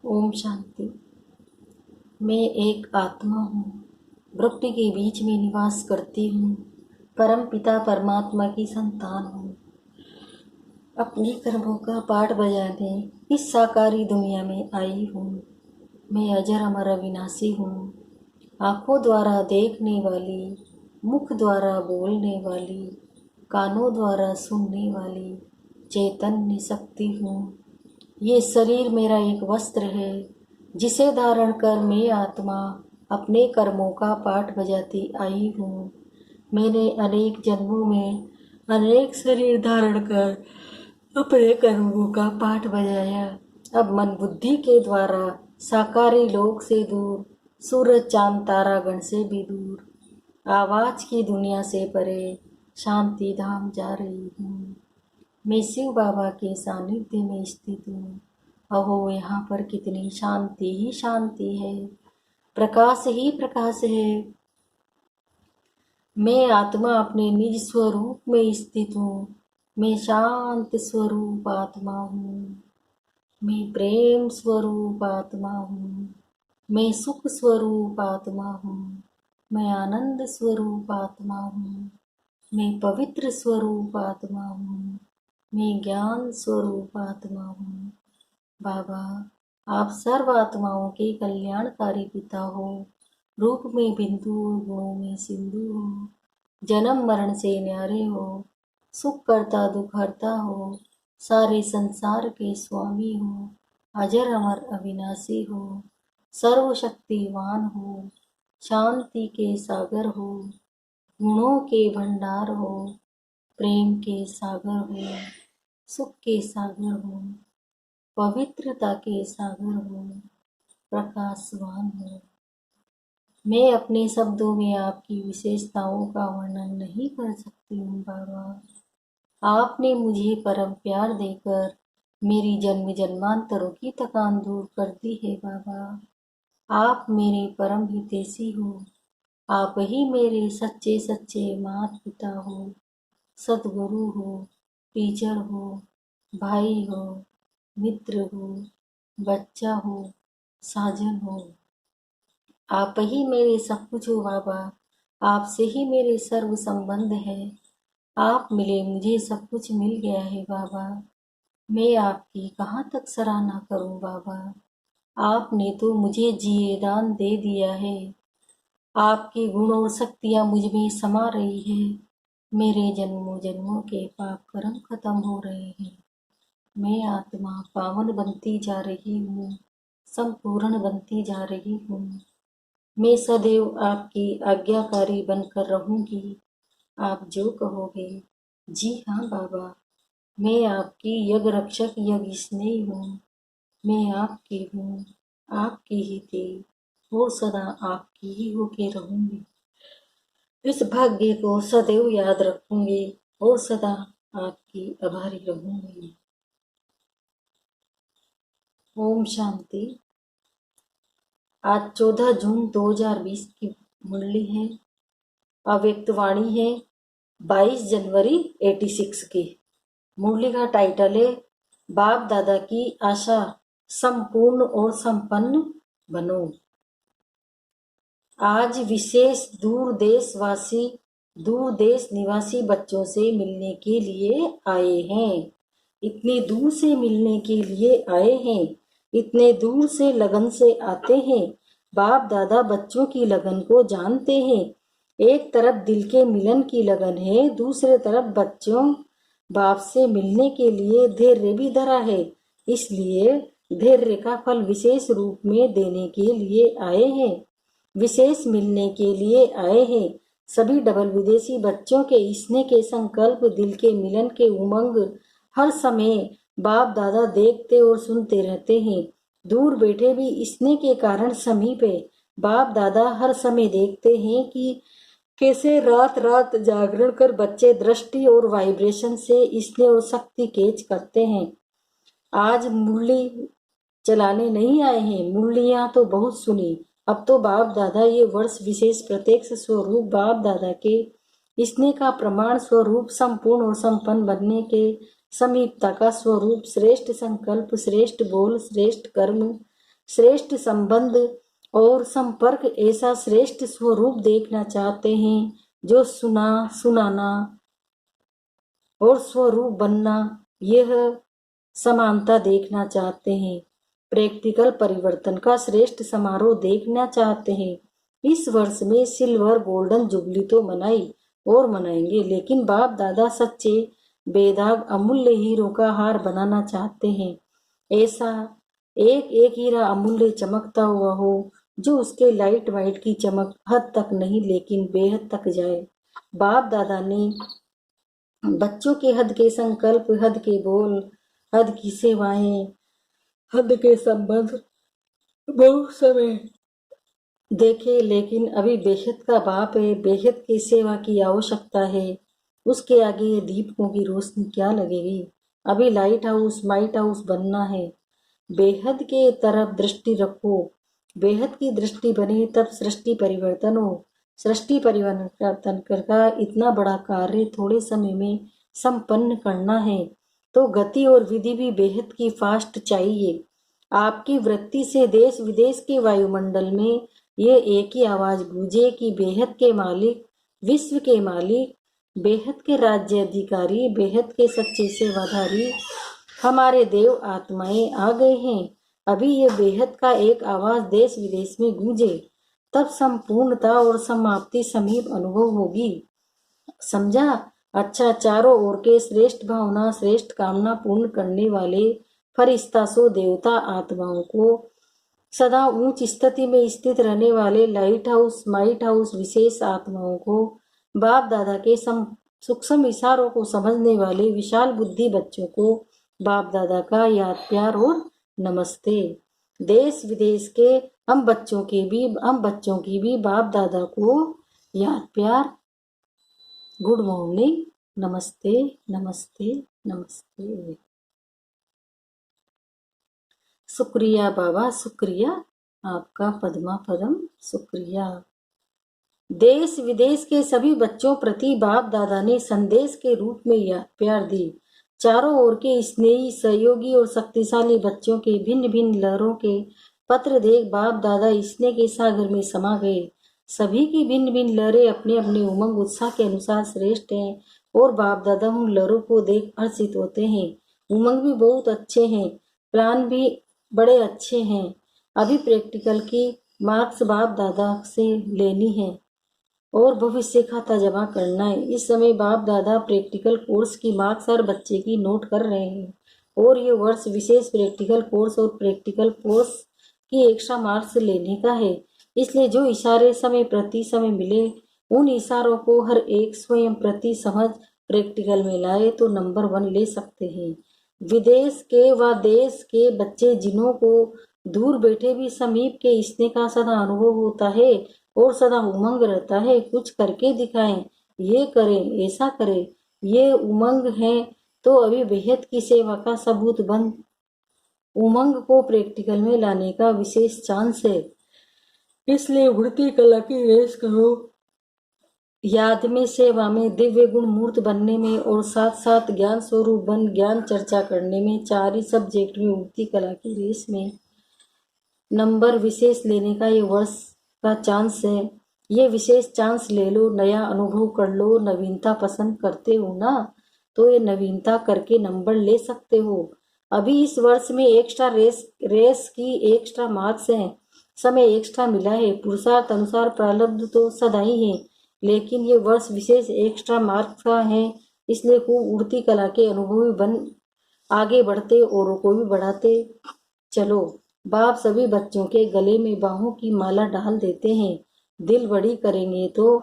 ओम शांति। मैं एक आत्मा हूँ, वृक्ष के बीच में निवास करती हूँ, परम पिता परमात्मा की संतान हूँ। अपने कर्मों का पाठ बजाने इस साकारी दुनिया में आई हूँ। मैं अजर अमर अविनाशी हूँ, आँखों द्वारा देखने वाली, मुख द्वारा बोलने वाली, कानों द्वारा सुनने वाली चैतन्य शक्ति हूँ। ये शरीर मेरा एक वस्त्र है जिसे धारण कर मैं आत्मा अपने कर्मों का पाठ बजाती आई हूँ। मैंने अनेक जन्मों में अनेक शरीर धारण कर अपने कर्मों का पाठ बजाया। अब मन बुद्धि के द्वारा साकारी लोक से दूर, सूरज चांद तारागण से भी दूर, आवाज की दुनिया से परे शांति धाम जा रही हूँ। मैं शिव बाबा के सानिध्य में स्थित हूँ। अहो, यहाँ पर कितनी शांति ही शांति है, प्रकाश ही प्रकाश है। मैं आत्मा अपने निज स्वरूप में स्थित हूँ। मैं शांत स्वरूप आत्मा हूँ। मैं प्रेम स्वरूप आत्मा हूँ। मैं सुख स्वरूप आत्मा हूँ। मैं आनंद स्वरूप आत्मा हूँ। मैं पवित्र स्वरूप आत्मा हूँ। मैं ज्ञान स्वरूप आत्मा हूँ। बाबा, आप सर्व आत्माओं के कल्याणकारी पिता हो। रूप में बिंदु और गुणों में सिंधु हो। जन्म मरण से न्यारे हो। सुख करता दुख हरता हो। सारे संसार के स्वामी हो। अजर अमर अविनाशी हो। सर्वशक्तिवान हो। शांति के सागर हो। गुणों के भंडार हो। प्रेम के सागर हो। सुख के सागर हो। पवित्रता के सागर हो। प्रकाशवान हो। मैं अपने शब्दों में आपकी विशेषताओं का वर्णन नहीं कर सकती हूँ बाबा। आपने मुझे परम प्यार देकर मेरी जन्म जन्मांतरों की थकान दूर कर दी है बाबा। आप मेरे परम हितैषी हो। आप ही मेरे सच्चे सच्चे माता पिता हो, सदगुरु हो, टीचर हो, भाई हो, मित्र हो, बच्चा हो, साजन हो। आप ही मेरे सब कुछ हो बाबा। आपसे ही मेरे सर्व संबंध है। आप मिले मुझे सब कुछ मिल गया है बाबा। मैं आपकी कहाँ तक सराहना करूं बाबा। आपने तो मुझे जिए दान दे दिया है। आपके गुण और शक्तियाँ मुझ में समा रही है। मेरे जन्मों जन्मों के पाप कर्म खत्म हो रहे हैं। मैं आत्मा पावन बनती जा रही हूँ, संपूर्ण बनती जा रही हूँ। मैं सदैव आपकी आज्ञाकारी बनकर रहूंगी। आप जो कहोगे। जी हाँ बाबा, मैं आपकी यज्ञ रक्षक यज्ञ स्नेही हूँ। मैं आपकी हूँ, आपकी ही थी, वो सदा आपकी ही होके रहूंगी। इस भाग्य को सदैव याद रखूंगी और सदा आपकी आभारी रहूंगी। ओम शांति। आज 14 जून 2020 की मुरली है। अव्यक्त वाणी है 22 जनवरी 86 की। मुरली का टाइटल है बाप दादा की आशा संपूर्ण और संपन्न बनो। आज विशेष दूर देश निवासी बच्चों से मिलने के लिए आए हैं। इतने दूर से मिलने के लिए आए हैं। इतने दूर से लगन से आते हैं। बाप दादा बच्चों की लगन को जानते हैं। एक तरफ दिल के मिलन की लगन है, दूसरे तरफ बच्चों बाप से मिलने के लिए धैर्य भी धरा है। इसलिए धैर्य का फल विशेष रूप में देने के लिए आए हैं। विशेष मिलने के लिए आए हैं। सभी डबल विदेशी बच्चों के स्नेह के संकल्प, दिल के मिलन के उमंग हर समय बाप दादा देखते और सुनते रहते हैं। दूर बैठे भी स्नेह के कारण समीप है। बाप दादा हर समय देखते हैं कि कैसे रात रात जागरण कर बच्चे दृष्टि और वाइब्रेशन से स्नेह और शक्ति कैच करते हैं। आज मुरली चलाने नहीं आए हैं, मुरलियां तो बहुत सुनी। अब तो बाप दादा ये वर्ष विशेष प्रत्यक्ष स्वरूप बाप दादा के स्नेह का प्रमाण स्वरूप संपूर्ण और संपन्न बनने के समीपता का स्वरूप श्रेष्ठ संकल्प, श्रेष्ठ बोल, श्रेष्ठ कर्म, श्रेष्ठ संबंध और संपर्क, ऐसा श्रेष्ठ स्वरूप देखना चाहते हैं जो सुनाना और स्वरूप बनना, यह समानता देखना चाहते हैं। प्रैक्टिकल परिवर्तन का श्रेष्ठ समारोह देखना चाहते हैं। इस वर्ष में सिल्वर गोल्डन जुबली तो मनाई और मनाएंगे, लेकिन बाप दादा सच्चे बेदाग अमूल्य हीरो का हार बनाना चाहते हैं। ऐसा एक एक हीरा अमूल्य चमकता हुआ हो, जो उसके लाइट वाइट की चमक हद तक नहीं लेकिन बेहद तक जाए। बाप दादा ने बच्चों के हद के संकल्प, हद के बोल, हद की सेवाएं, हद के संबंध बहुत समय देखे, लेकिन अभी बेहद का बाप है, बेहद की सेवा की आवश्यकता है। उसके आगे ये दीपकों की रोशनी क्या लगेगी। अभी लाइट हाउस माइट हाउस बनना है। बेहद के तरफ दृष्टि रखो। बेहद की दृष्टि बने तब सृष्टि परिवर्तन हो। सृष्टि परिवर्तन का इतना बड़ा कार्य थोड़े समय में संपन्न करना है, तो गति और विधि भी बेहद की फास्ट चाहिए। आपकी वृत्ति से देश विदेश के वायुमंडल में ये एक ही आवाज गूंजे कि बेहद के मालिक, विश्व के मालिक, बेहद के राज्य अधिकारी, बेहद के सच्चे सेवाधारी हमारे देव आत्माएं आ गए हैं। अभी ये बेहद का एक आवाज देश विदेश में गूंजे, तब संपूर्णता और समाप्ति समीप अनुभव होगी। समझा? अच्छा, चारों ओर के श्रेष्ठ भावना, श्रेष्ठ कामना पूर्ण करने वाले फरिश्ता सो देवता आत्माओं को, सदा उच्च स्थिति में स्थित रहने वाले लाइट हाउस माइट हाउस विशेष आत्माओं को, बाप दादा के सूक्ष्म इशारों को समझने वाले विशाल बुद्धि बच्चों को बाप दादा का याद प्यार और नमस्ते। देश विदेश के हम बच्चों की भी बाप दादा को याद प्यार, गुड मॉर्निंग, नमस्ते नमस्ते नमस्ते। शुक्रिया बाबा, शुक्रिया आपका पद्मा पदम, शुक्रिया। देश विदेश के सभी बच्चों प्रति बाप दादा ने संदेश के रूप में याद प्यार दी। चारों ओर के स्नेही, सहयोगी और शक्तिशाली बच्चों के भिन्न भिन्न लहरों के पत्र देख बाप दादा स्नेह के सागर में समा गए। सभी की भिन्न भिन्न लहरें अपने अपने उमंग उत्साह के अनुसार श्रेष्ठ हैं और बाप दादा उन लहरों को देख हर्षित होते हैं। उमंग भी बहुत अच्छे हैं, प्लान भी बड़े अच्छे हैं। अभी प्रैक्टिकल की मार्क्स बाप दादा से लेनी है और भविष्य खाता जमा करना है। इस समय बाप दादा प्रैक्टिकल कोर्स की मार्क्स हर बच्चे की नोट कर रहे हैं और ये वर्ष विशेष प्रैक्टिकल कोर्स और प्रैक्टिकल कोर्स की एक्स्ट्रा मार्क्स लेने का है। इसलिए जो इशारे समय प्रति समय मिले, उन इशारों को हर एक स्वयं प्रति समझ प्रैक्टिकल में लाए तो नंबर 1 ले सकते हैं। विदेश के व देश के बच्चे जिन्हों को दूर बैठे भी समीप के स्नेह का सदा अनुभव होता है और सदा उमंग रहता है, कुछ करके दिखाएं, ये करें, ऐसा करें, ये उमंग है तो अभी बेहद की सेवा का सबूत बन उमंग को प्रैक्टिकल में लाने का विशेष चांस है। इसलिए उड़ती कला की रेस करो। याद में, सेवा में, दिव्य गुण मूर्त बनने में और साथ साथ ज्ञान स्वरूप बन ज्ञान चर्चा करने में, 4 ही सब्जेक्ट में उड़ती कला की रेस में नंबर विशेष लेने का ये वर्ष का चांस है। ये विशेष चांस ले लो, नया अनुभव कर लो। नवीनता पसंद करते हो ना, तो ये नवीनता करके नंबर ले सकते हो। अभी इस वर्ष में एक्स्ट्रा रेस की एक्स्ट्रा मार्क्स हैं, समय एक्स्ट्रा मिला है। पुरुषार्थ अनुसार प्रारब्ध तो सदा ही है, लेकिन ये वर्ष विशेष एक्स्ट्रा मार्क्स का है। इसलिए खूब उड़ती कला के अनुभवी बन आगे बढ़ते औरों को भी बढ़ाते चलो। बाप सभी बच्चों के गले में बाहों की माला डाल देते हैं। दिल बड़ी करेंगे तो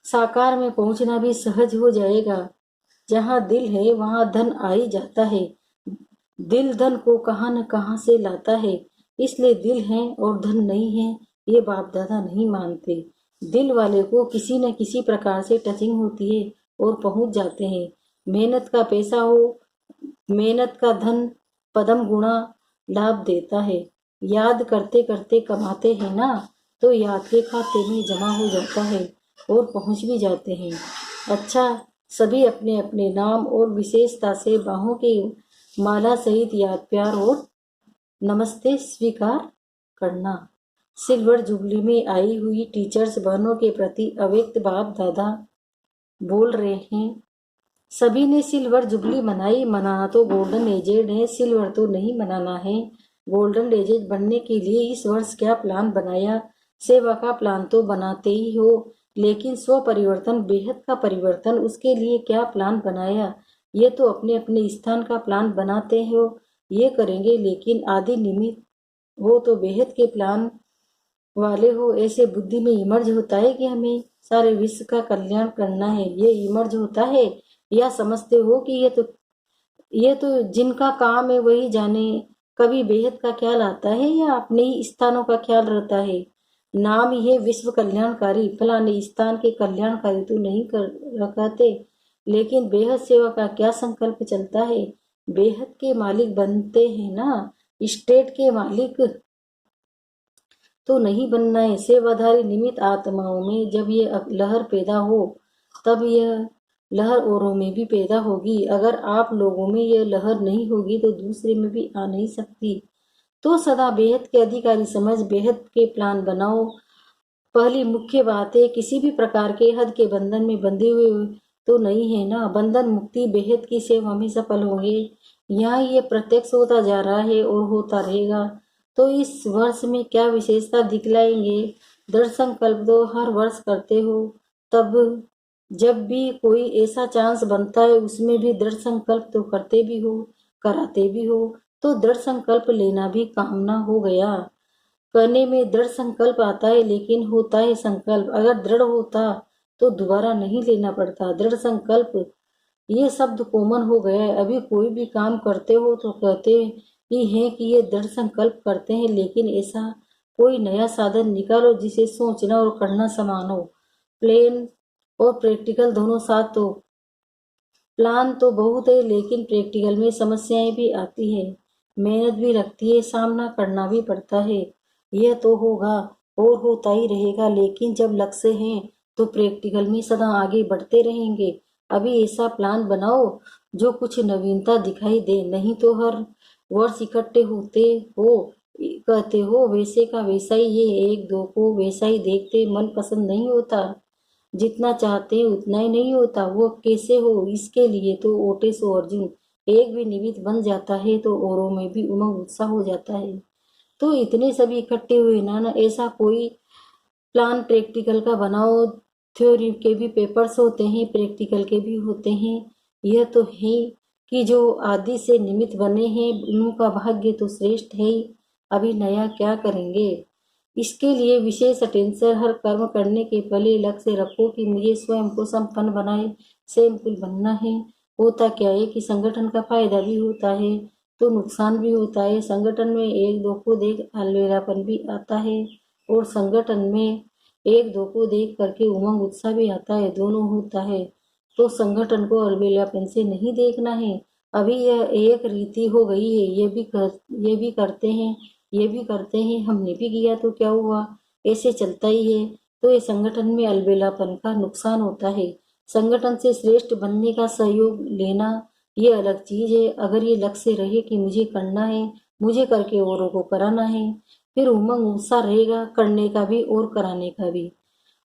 साकार में पहुंचना भी सहज हो जाएगा। जहाँ दिल है वहाँ धन आ ही जाता है। दिल धन को कहाँ न कहाँ से लाता है। इसलिए दिल है और धन नहीं है, ये बाप दादा नहीं मानते। दिल वाले को किसी न किसी प्रकार से टचिंग होती है और पहुंच जाते हैं। मेहनत का पैसा हो, मेहनत का धन पदम गुणा लाभ देता है। याद करते करते कमाते हैं ना, तो याद के खाते में जमा हो जाता है और पहुंच भी जाते हैं। अच्छा, सभी अपने अपने नाम और विशेषता से बाहों की माला सहित याद प्यार और नमस्ते स्वीकार करना। सिल्वर जुबली में आई हुई टीचर्स बहनों के प्रति अव्यक्त बाप दादा बोल रहे हैं। सभी ने सिल्वर जुबली मनाई। मनाना तो गोल्डन एजेड है, सिल्वर तो नहीं मनाना है। गोल्डन एजेड बनने के लिए इस वर्ष क्या प्लान बनाया? सेवा का प्लान तो बनाते ही हो, लेकिन स्व परिवर्तन, बेहद का परिवर्तन, उसके लिए क्या प्लान बनाया? ये तो अपने अपने स्थान का प्लान बनाते हो, ये करेंगे, लेकिन आदि निमित्त हो तो बेहद के प्लान वाले हो। ऐसे बुद्धि में इमर्ज होता है कि हमें सारे विश्व का कल्याण करना है, ये इमर्ज होता है? या समझते हो कि ये तो जिनका काम है वही जाने? कभी बेहद का ख्याल आता है या अपने ही स्थानों का ख्याल रहता है? नाम ही है विश्व कल्याणकारी, फलाने स्थान के कल्याणकारी तो नहीं कर रखाते, लेकिन बेहद सेवा का क्या संकल्प चलता है? बेहद के मालिक बनते हैं ना, स्टेट के मालिक तो नहीं बनना है। सेवाधारी निमित्त आत्माओं में जब ये लहर पैदा हो, तब यह लहर औरों में भी पैदा होगी। अगर आप लोगों में यह लहर नहीं होगी तो दूसरे में भी आ नहीं सकती। तो सदा बेहद के अधिकारी समझ बेहद के प्लान बनाओ। पहली मुख्य बात है, किसी भी प्रकार के हद के बंधन में बंधे हुए तो नहीं है ना। बंधन मुक्ति बेहद की सेवा में सफल होंगे। यहाँ ये प्रत्यक्ष होता जा रहा है और होता रहेगा। तो इस वर्ष में क्या विशेषता दिखलाएंगे? दृढ़ संकल्प तो हर वर्ष करते हो, तब जब भी कोई ऐसा चांस बनता है उसमें भी दृढ़ संकल्प तो करते भी हो, कराते भी हो। तो दृढ़ संकल्प लेना भी कामना हो गया। करने में दृढ़ संकल्प आता है, लेकिन होता है संकल्प। अगर दृढ़ होता तो दोबारा नहीं लेना पड़ता। दृढ़ संकल्प ये शब्द कॉमन हो गया है। अभी कोई भी काम करते हो तो कहते ही हैं कि ये दृढ़ संकल्प करते हैं, लेकिन ऐसा कोई नया साधन निकालो जिसे सोचना और करना समान हो। प्लेन और प्रैक्टिकल दोनों साथ। तो प्लान तो बहुत है, लेकिन प्रैक्टिकल में समस्याएं भी आती है, मेहनत भी लगती है, सामना करना भी पड़ता है। यह तो होगा और होता ही रहेगा, लेकिन जब लक्ष्य है तो प्रैक्टिकल में सदा आगे बढ़ते रहेंगे। अभी ऐसा प्लान बनाओ जो कुछ नवीनता दिखाई दे, नहीं तो हर वर्ष इकट्ठे होते हो, कहते हो वैसे का वैसा ही है, एक दो को वैसा ही देखते मन पसंद नहीं होता। जितना चाहते हैं उतना ही नहीं होता। वो कैसे हो, इसके लिए तो ओटे सो अर्जुन। एक भी निमित्त बन जाता है तो औरों में भी उमंग उत्साह हो जाता है। तो इतने सभी इकट्ठे हुए ना ऐसा कोई प्लान प्रैक्टिकल का बनाओ। थ्योरी के भी पेपर्स होते हैं, प्रैक्टिकल के भी होते हैं। यह तो है कि जो आदि से निमित्त बने हैं उनका भाग्य तो श्रेष्ठ है ही। अभी नया क्या करेंगे? इसके लिए विशेष अटेंशन हर कर्म करने के पहले लक्ष्य रखो कि मुझे स्वयं को संपन्न बनाए, स्वयं बनना है। होता क्या है कि संगठन का फायदा भी होता है तो नुकसान भी होता है। संगठन में एक दो को देख अलबेलापन भी आता है, और संगठन में एक दो को देख करके उमंग उत्साह भी आता है, दोनों होता है। तो संगठन को अलबेलापन से नहीं देखना है। अभी यह एक रीति हो गई है, ये भी करते हैं, ये भी करते हैं, हमने भी किया तो क्या हुआ, ऐसे चलता ही है। तो ये संगठन में अलबेलापन का नुकसान होता है। संगठन से श्रेष्ठ बनने का सहयोग लेना ये अलग चीज है। अगर ये लक्ष्य रहे कि मुझे करना है, मुझे करके औरों को कराना है, फिर उमंग उत्साह रहेगा करने का भी और कराने का भी।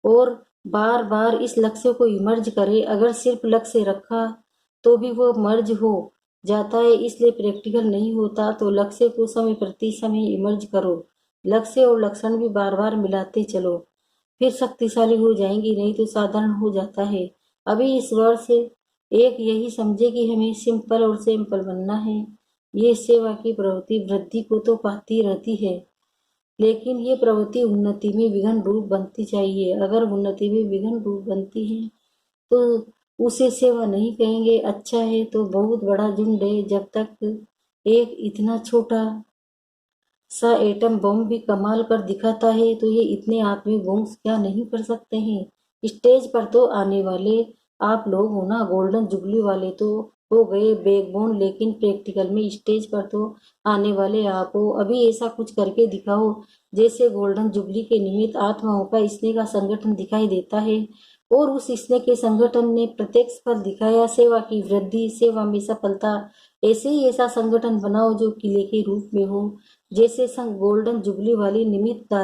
और बार बार इस लक्ष्य को इमर्ज करे। अगर सिर्फ लक्ष्य रखा तो भी वो मर्ज हो जाता है, इसलिए प्रैक्टिकल नहीं होता। तो लक्ष्य को समय प्रति समय इमर्ज करो। लक्ष्य और लक्षण भी बार बार मिलाते चलो, फिर शक्तिशाली हो जाएंगी, नहीं तो साधारण हो जाता है। अभी इस वर्ष एक यही समझे कि हमें सिंपल और सैंपल बनना है। ये सेवा की प्रवृत्ति वृद्धि को तो पाती रहती है, लेकिन ये प्रवृत्ति उन्नति में विघन रूप बनती चाहिए। अगर उन्नति में विघन रूप बनती है तो उसे सेवा नहीं कहेंगे। अच्छा है तो बहुत बड़ा झुंड है, जब तक एक इतना छोटा सा एटम बम भी कमाल कर दिखाता है तो ये इतने आत्मिक बॉम्ब क्या नहीं कर सकते हैं। स्टेज पर तो आने वाले आप लोग हो ना, गोल्डन जुबली वाले तो हो गए बैकबोन, लेकिन प्रैक्टिकल में स्टेज पर तो आने वाले आप हो। अभी ऐसा कुछ करके दिखाओ जैसे गोल्डन जुबली के निमित्त आत्माओं का स्नेह का संगठन दिखाई देता है, और उस स्नेह के संगठन ने प्रत्यक्ष पर दिखाया सेवा की वृद्धि, सेवा में सफलता, ऐसे ही ऐसा संगठन बनाओ जो किले के रूप में हो। जैसे संग गोल्डन जुबली वाली निमित्त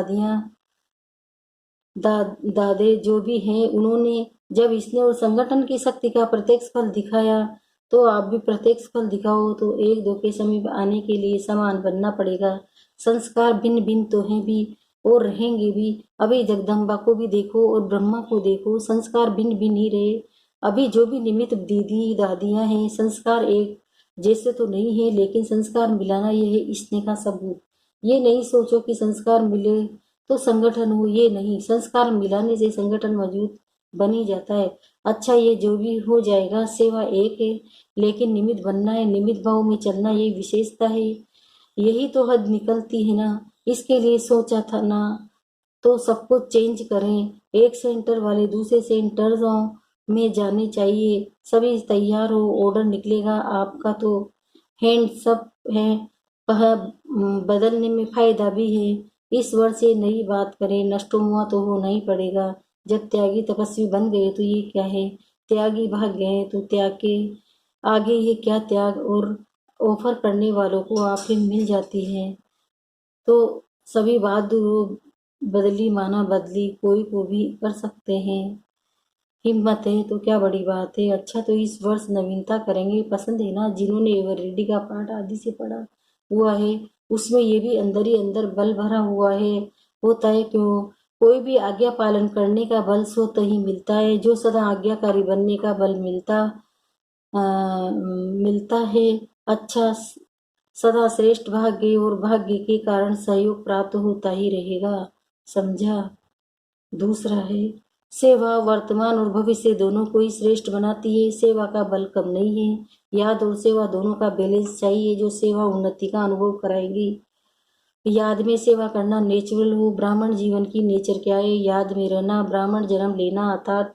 दादे जो भी हैं, उन्होंने जब इसने और संगठन की शक्ति का प्रत्यक्ष फल दिखाया, तो आप भी प्रत्यक्ष फल दिखाओ। तो एक दो के समीप आने के लिए समान बनना पड़ेगा। संस्कार भिन्न भिन्न तो हैं भी और रहेंगे भी। अभी जगदम्बा को भी देखो और ब्रह्मा को देखो, संस्कार भिन्न भिन्न ही रहे। अभी जो भी निमित्त दीदी दादियां हैं, संस्कार एक जैसे तो नहीं है, लेकिन संस्कार मिलाना यह है स्नेह का सबूत। ये नहीं सोचो कि संस्कार मिले तो संगठन हो, ये नहीं, संस्कार मिलाने से संगठन मौजूद बनी जाता है। अच्छा, ये जो भी हो जाएगा, सेवा एक है, लेकिन निमित्त बनना है, निमित्त भाव में चलना, ये विशेषता है। यही तो हद निकलती है ना। इसके लिए सोचा था ना, तो सब कुछ चेंज करें। एक सेंटर वाले दूसरे सेंटरों में जाने चाहिए। सभी तैयार हो, ऑर्डर निकलेगा आपका तो हैंड सब है। बदलने में फायदा भी है। इस वर्ष से नई बात करें, नष्ट हुआ तो होना ही पड़ेगा। जब त्यागी तपस्वी बन गए तो ये क्या है, त्यागी भाग गए तो त्याग के आगे ये क्या त्याग। और ऑफर करने वालों को आखिर मिल जाती है तो सभी बहादुर हो। बदली माना बदली कोई को भी कर सकते हैं। हिम्मत है तो क्या बड़ी बात है। अच्छा, तो इस वर्ष नवीनता करेंगे, पसंद है ना। जिन्होंने एवरेडी का पाठ आदि से पढ़ा हुआ है, उसमें ये भी अंदर ही अंदर बल भरा हुआ है। होता है क्यों, कोई भी आज्ञा पालन करने का बल स्वतः ही मिलता है। जो सदा आज्ञाकारी बनने का बल मिलता है। अच्छा, सदा श्रेष्ठ भाग्य और भाग्य के कारण सहयोग प्राप्त होता ही रहेगा, समझा। दूसरा है सेवा, वर्तमान और भविष्य दोनों को ही श्रेष्ठ बनाती है। सेवा का बल कम नहीं है। याद और सेवा दोनों का बैलेंस चाहिए। जो सेवा उन्नति का अनुभव कराएगी। याद में सेवा करना नेचुरल हो। ब्राह्मण जीवन की नेचर क्या है, याद में रहना, ब्राह्मण जन्म लेना, अर्थात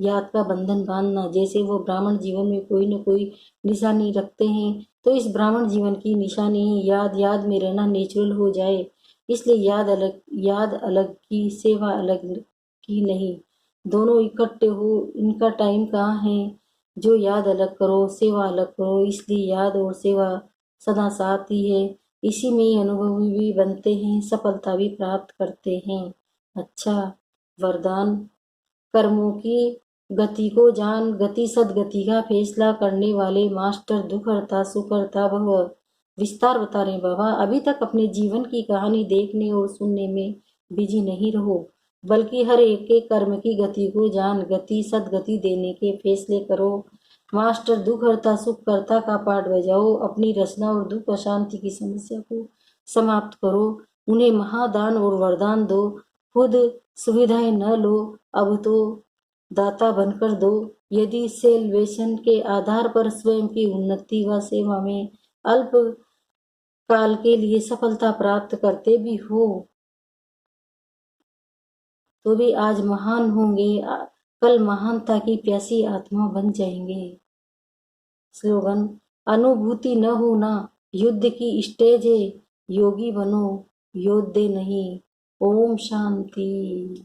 याद का बंधन बांधना। जैसे वो ब्राह्मण जीवन में कोई न कोई निशानी रखते हैं, तो इस ब्राह्मण जीवन की निशानी है याद। याद में रहना नेचुरल हो जाए, इसलिए याद अलग की, सेवा अलग की नहीं, दोनों इकट्ठे हो। इनका टाइम कहाँ है। जो याद अलग करो, सेवा अलग करो, इसलिए याद और सेवा सदा साथ ही है। इसी में ही अनुभवी भी बनते हैं, सफलता भी प्राप्त करते हैं। अच्छा, वरदान, कर्मों की गति को जान, गति सदगति का फैसला करने वाले मास्टर, दुख हरता सुख हरता भव। विस्तार बता रहे बाबा। अभी तक अपने जीवन की कहानी देखने और सुनने में बिजी नहीं रहो, बल्कि हर एक के कर्म की गति को जान, गति सदगति देने के फैसले करो। मास्टर दुख हरता सुख करता का पाठ बजाओ। अपनी रचना और दुख अशांति की समस्या को समाप्त करो। उन्हें महादान और वरदान दो। खुद सुविधाएं न लो, अब तो दाता बनकर दो। यदि सेल्वेशन के आधार पर स्वयं की उन्नति व सेवा में अल्प काल के लिए सफलता प्राप्त करते भी हो, तो भी आज महान होंगे, कल महानता की प्यासी आत्मा बन जाएंगे। स्लोगन, अनुभूति न होना युद्ध की स्टेज है, योगी बनो योद्धे नहीं। ओम शांति।